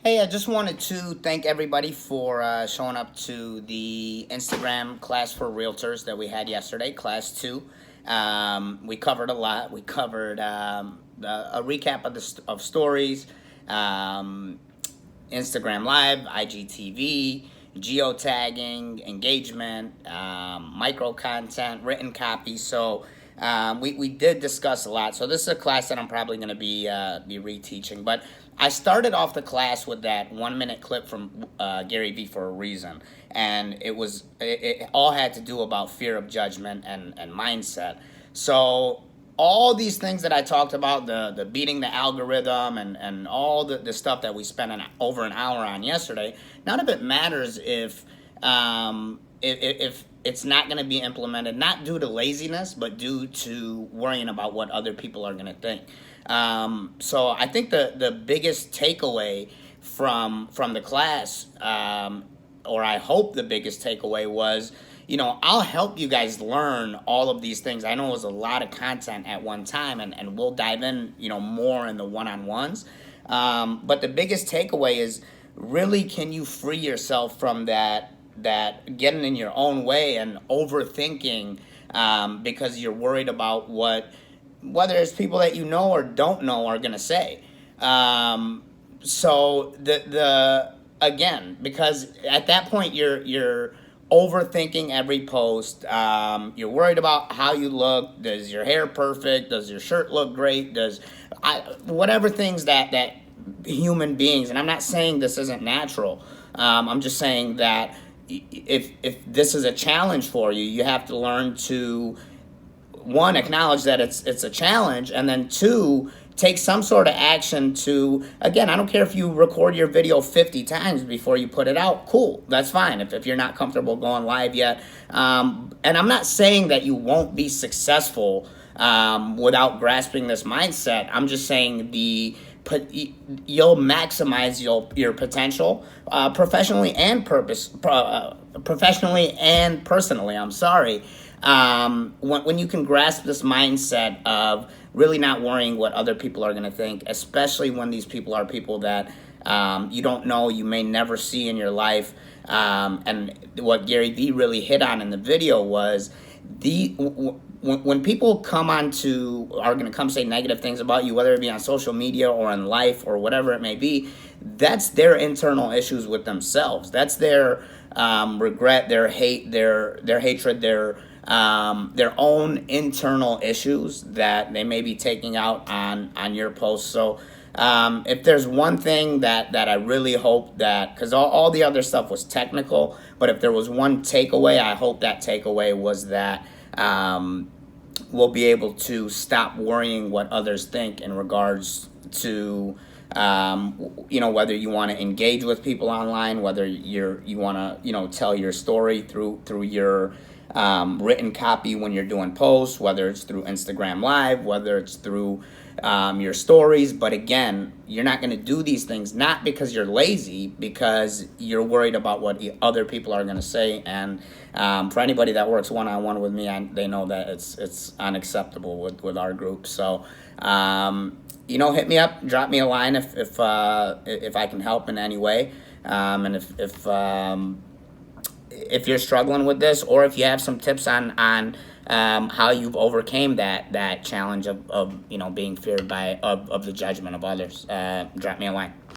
Hey, I just wanted to thank everybody for showing up to the Instagram class for realtors that we had yesterday, class two. We covered a lot. We covered a recap of of stories, um, Instagram Live, IGTV, geotagging, engagement, micro content, written copy. So we did discuss a lot. So this is a class that I'm probably going to be reteaching. But I started off the class with that 1 minute clip from Gary Vee for a reason, and it all had to do about fear of judgment and mindset. So all these things that I talked about, the beating the algorithm and all the stuff that we spent over an hour on yesterday, none of it matters if it's not going to be implemented, not due to laziness, but due to worrying about what other people are going to think. So I think the biggest takeaway from the class, or I hope the biggest takeaway was, I'll help you guys learn all of these things. I know it was a lot of content at one time, and we'll dive in, more in the one-on-ones. But the biggest takeaway is really, can you free yourself from that getting in your own way and overthinking, because you're worried about whether it's people that you know or don't know are going to say. So the again, because at that point you're overthinking every post. You're worried about how you look. Does your hair perfect? Does your shirt look great? Whatever things that human beings, and I'm not saying this isn't natural. I'm just saying that if this is a challenge for you, you have to learn to, one, acknowledge that it's a challenge, and then two, take some sort of action to, again, I don't care if you record your video 50 times before you put it out. Cool, that's fine if you're not comfortable going live yet. And I'm not saying that you won't be successful without grasping this mindset. I'm just saying you'll maximize your potential, professionally and personally. I'm sorry. When you can grasp this mindset of really not worrying what other people are going to think, especially when these people are people that you don't know, you may never see in your life. And what Gary Vee really hit on in the video was when people are going to come say negative things about you, whether it be on social media or in life or whatever it may be, that's their internal issues with themselves. That's their regret, their hate, their hatred, their own internal issues that they may be taking out on your posts. So if there's one thing that I really hope that, because all the other stuff was technical, but if there was one takeaway, I hope that takeaway was that we'll be able to stop worrying what others think in regards to whether you want to engage with people online, whether you want to tell your story through your written copy when you're doing posts, whether it's through Instagram Live, whether it's through your stories. But again, you're not going to do these things not because you're lazy, because you're worried about what other people are going to say. And for anybody that works one-on-one with me, they know that it's unacceptable with our group. So hit me up, drop me a line if I can help in any way, and if you're struggling with this, or if you have some tips on how you've overcame that challenge of being feared of the judgment of others, drop me a line.